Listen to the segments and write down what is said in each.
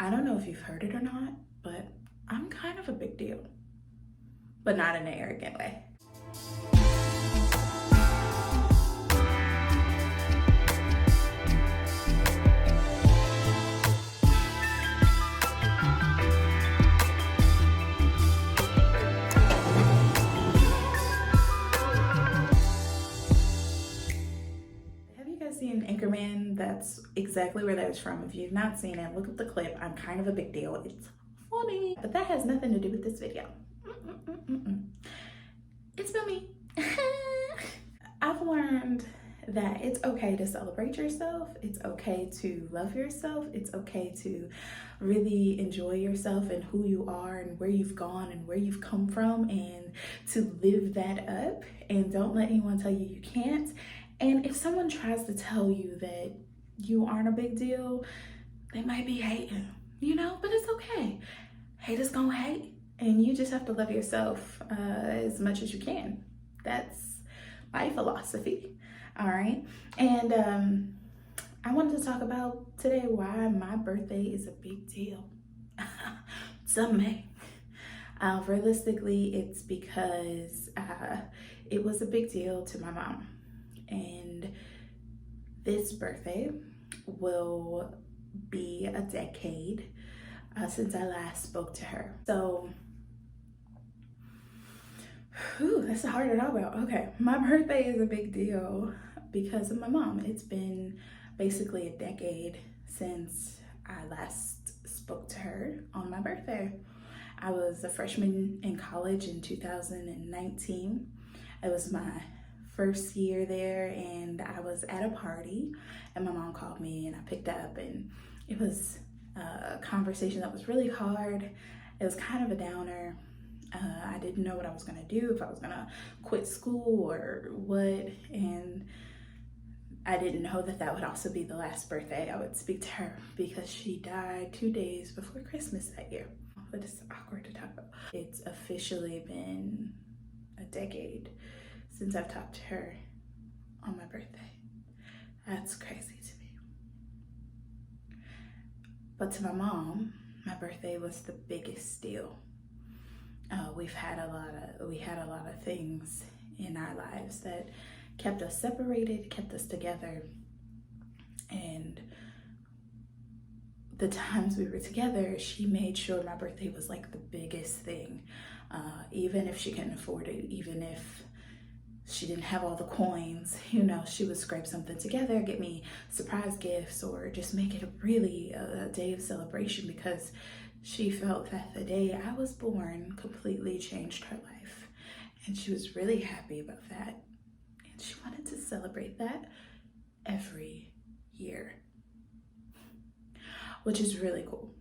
I don't know if you've heard it or not, but I'm kind of a big deal, but not in an arrogant way. Have you guys seen Anchorman? That's exactly where that was from. If you've not seen it, look up the clip. I'm kind of a big deal. It's funny, but that has nothing to do with this video. It's about me. I've learned that it's okay to celebrate yourself. It's okay to love yourself. It's okay to really enjoy yourself and who you are and where you've gone and where you've come from, and to live that up, and don't let anyone tell you you can't. And if someone tries to tell you that you aren't a big deal, they might be hating, but it's okay. Haters gonna hate, and you just have to love yourself as much as you can. That's my philosophy. All right. And I wanted to talk about today why my birthday is a big deal. Some may. Realistically, it's because it was a big deal to my mom. And this birthday will be a decade since I last spoke to her. So, that's hard to talk about. Okay, my birthday is a big deal because of my mom. It's been basically a decade since I last spoke to her on my birthday. I was a freshman in college in 2019. It was my first year there, and I was at a party, and my mom called me, and I picked up, and it was a conversation that was really hard. It was kind of a downer. I didn't know what I was gonna do, if I was gonna quit school or what, and I didn't know that that would also be the last birthday I would speak to her, because she died 2 days before Christmas that year. But it's awkward to talk about. It's officially been a decade since I've talked to her on my birthday. That's crazy to me. But to my mom, my birthday was the biggest deal. We had a lot of things in our lives that kept us separated, kept us together, and the times we were together, she made sure my birthday was like the biggest thing. Even if she couldn't afford it, even if she didn't have all the coins, she would scrape something together, get me surprise gifts, or just make it really a day of celebration, because she felt that the day I was born completely changed her life. And she was really happy about that. And she wanted to celebrate that every year, which is really cool.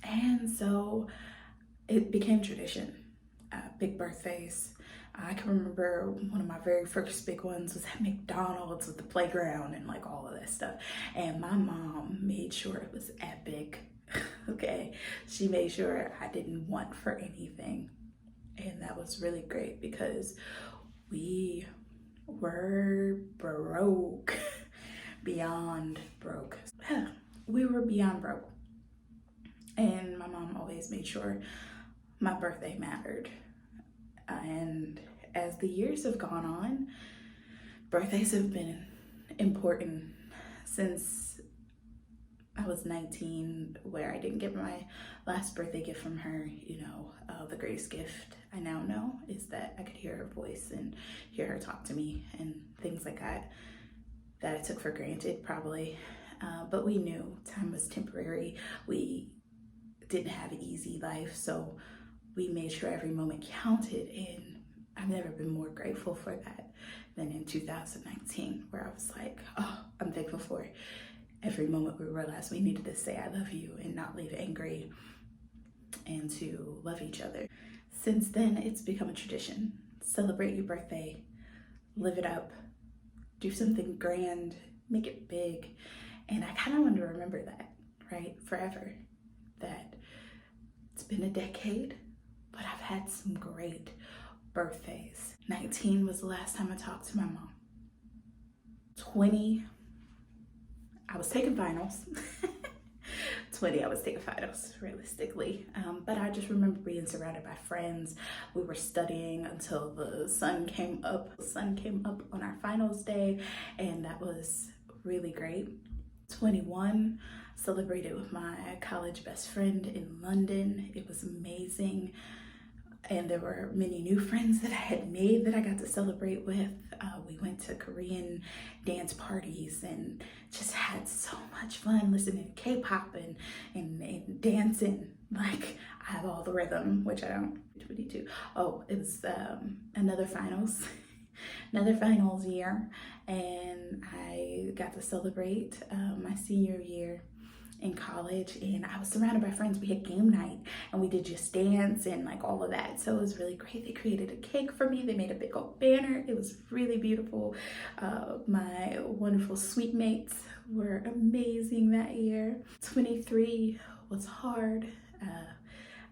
And so it became tradition. Big birthdays. I can remember one of my very first big ones was at McDonald's with the playground and like all of that stuff. And my mom made sure it was epic. Okay, she made sure I didn't want for anything. And that was really great because we were broke. Beyond broke. We were beyond broke. And my mom always made sure my birthday mattered. And as the years have gone on, birthdays have been important since I was 19, where I didn't get my last birthday gift from her. The greatest gift I now know is that I could hear her voice and hear her talk to me, and things like that I took for granted probably. But we knew time was temporary. We didn't have an easy life, so we made sure every moment counted, and I've never been more grateful for that than in 2019, where I was like, oh, I'm thankful for every moment we realized we needed to say I love you and not leave angry, and to love each other. Since then, it's become a tradition. Celebrate your birthday, live it up, do something grand, make it big. And I kind of want to remember that, right? Forever. That it's been a decade, but I've had some great birthdays. 19 was the last time I talked to my mom. 20, I was taking finals. 20, I was taking finals realistically. But I just remember being surrounded by friends. We were studying until the sun came up. The sun came up on our finals day, and that was really great. 21, celebrated with my college best friend in London. It was amazing. And there were many new friends that I had made that I got to celebrate with. We went to Korean dance parties and just had so much fun listening to K-pop and dancing. Like, I have all the rhythm, which I don't. 22. Oh, it was another finals, another finals year, and I got to celebrate my senior year in college, and I was surrounded by friends. We had game night and we did just dance and like all of that, so it was really great. They created a cake for me. They made a big old banner. It was really beautiful. My wonderful suite mates were amazing that year. 23 was hard.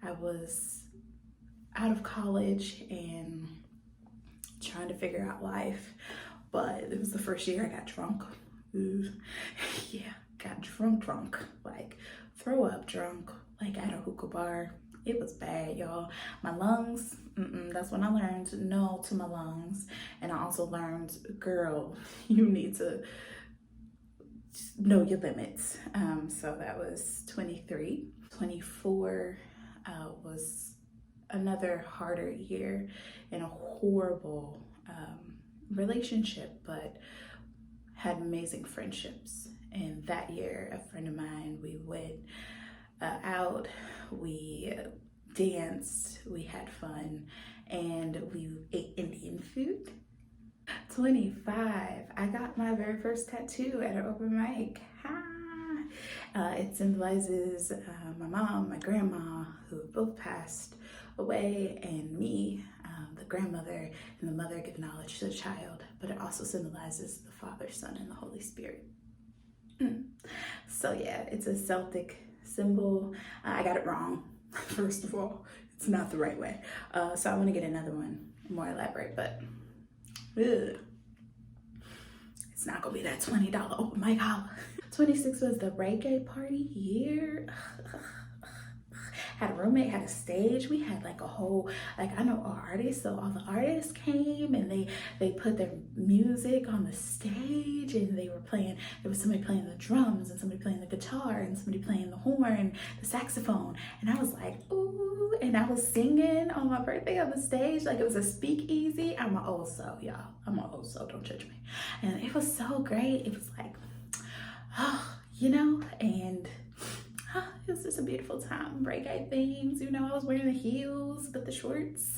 I was out of college and trying to figure out life, but it was the first year I got drunk. Ooh. Yeah, got drunk, like throw up drunk, like at a hookah bar. It was bad, y'all. My lungs, that's when I learned no to my lungs. And I also learned, girl, you need to know your limits. So that was 23. 24 was another harder year in a horrible relationship, but had amazing friendships. And that year, a friend of mine, we went out, we danced, we had fun, and we ate Indian food. 25, I got my very first tattoo at an open mic. It symbolizes my mom, my grandma, who both passed away, and me, the grandmother and the mother, give knowledge to the child, but it also symbolizes the Father, Son, and the Holy Spirit. So yeah, it's a Celtic symbol. I got it wrong, first of all. It's not the right way. So I want to get another one more elaborate, but ugh, it's not gonna be that $20 open mic holla. 26 was the reggae party year. Had a roommate, had a stage. We had like a whole, like, I know artists, so all the artists came and they put their music on the stage, and they were playing, there was somebody playing the drums and somebody playing the guitar and somebody playing the horn, the saxophone. And I was like, ooh, and I was singing on my birthday on the stage like it was a speakeasy. I'm an old soul, y'all. I'm an old soul, don't judge me. And it was so great. It was like, oh, you know, and it was just a beautiful time. Reggae themes, you know, I was wearing the heels with the shorts.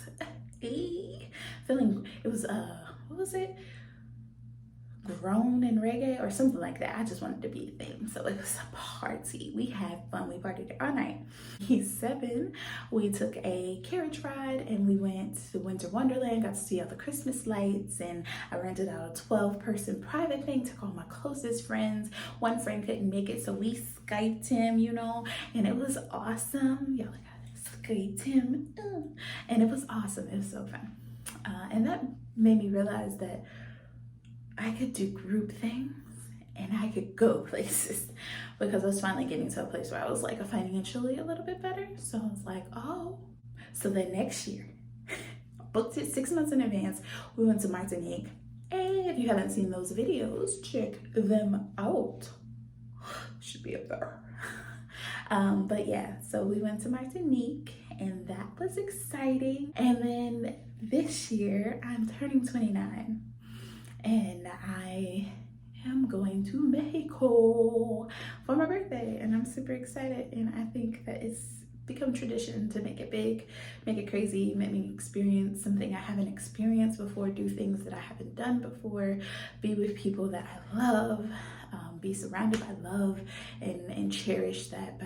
Feeling, it was, what was it? Grown in reggae or something like that. I just wanted to be a theme. So it was a party. We had fun. We partied all night. He's 7. We took a carriage ride and we went to Winter Wonderland, got to see all the Christmas lights, and I rented out a 12-person private thing, took all my closest friends. One friend couldn't make it, so we Skyped him, you know, and it was awesome. Y'all got Skyped him. And it was awesome. It was so fun. And that made me realize that I could do group things and I could go places, because I was finally getting to a place where I was like financially a little bit better. So I was like, oh, so then next year, I booked it 6 months in advance. We went to Martinique. Hey, if you haven't seen those videos, check them out. Should be up there. But yeah, so we went to Martinique and that was exciting. And then this year I'm turning 29. And I am going to Mexico for my birthday, and I'm super excited. And I think that it's become tradition to make it big, make it crazy, make me experience something I haven't experienced before, do things that I haven't done before, be with people that I love, be surrounded by love, and cherish that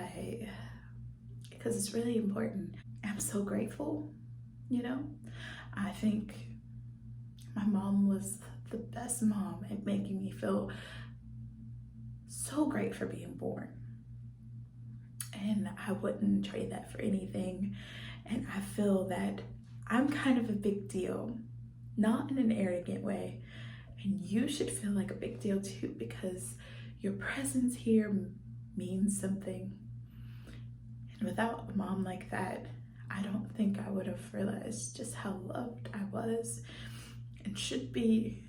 because it's really important. I'm so grateful, you know. I think my mom was the best mom at making me feel so great for being born. And I wouldn't trade that for anything. And I feel that I'm kind of a big deal, not in an arrogant way. And you should feel like a big deal too, because your presence here means something. Without a mom like that, I don't think I would have realized just how loved I was and should be,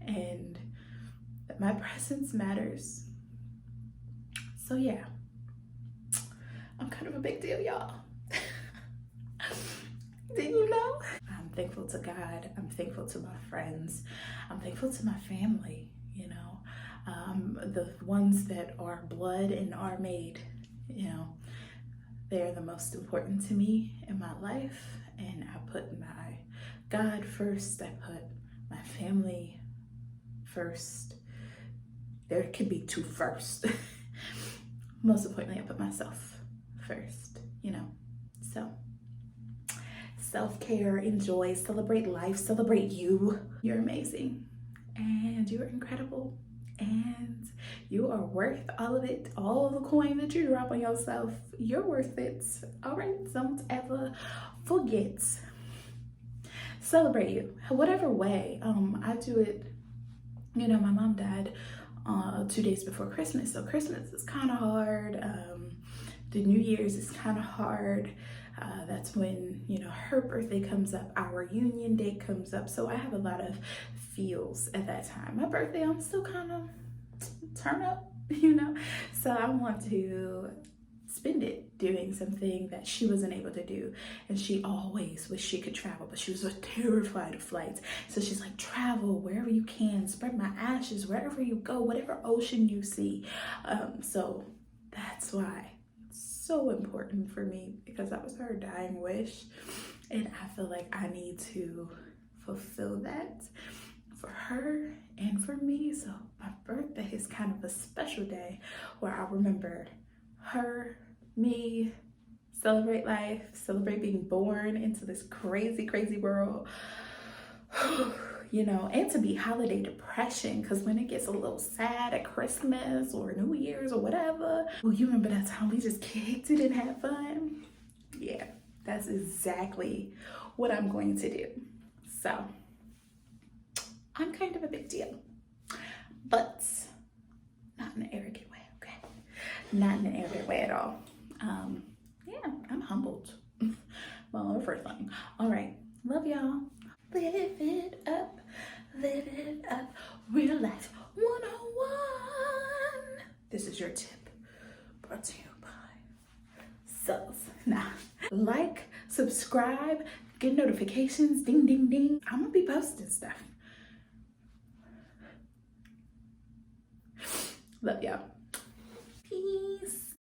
and that my presence matters. So yeah, I'm kind of a big deal, y'all. Did you know? I'm thankful to God. I'm thankful to my friends. I'm thankful to my family, you know, the ones that are blood and are made, you know, they're the most important to me in my life. And I put my God first. I put my family first. There could be two first. Most importantly, I put myself first, you know. So self-care, enjoy, celebrate life, celebrate you. You're amazing and you're incredible and you are worth all of it. All the coin that you drop on yourself, you're worth it. All right, don't ever forget. Celebrate you, whatever way. I do it, you know, my mom died 2 days before Christmas, so Christmas is kind of hard. The New Year's is kind of hard. That's when, you know, her birthday comes up, our union date comes up, so I have a lot of feels at that time. My birthday, I'm still kind of turn up, you know, so I want to spend it doing something that she wasn't able to do. And she always wished she could travel, but she was terrified of flights. So she's like, travel wherever you can, spread my ashes wherever you go, whatever ocean you see. So that's why it's so important for me, because that was her dying wish. And I feel like I need to fulfill that for her and for me. So my birthday is kind of a special day where I remember her, me, celebrate life, celebrate being born into this crazy, crazy world, you know, and to be holiday depression, because when it gets a little sad at Christmas or New Year's or whatever, well, you remember that time we just kicked it and had fun? Yeah, that's exactly what I'm going to do. So I'm kind of a big deal, but not in an arrogant way, okay? Not in an arrogant way at all. Yeah, I'm humbled. Well, first thing. All right, love y'all. Live it up, real life 101. This is your tip brought to you by Sus. Nah, like, subscribe, get notifications, ding, ding, ding. I'm gonna be posting stuff. Love y'all.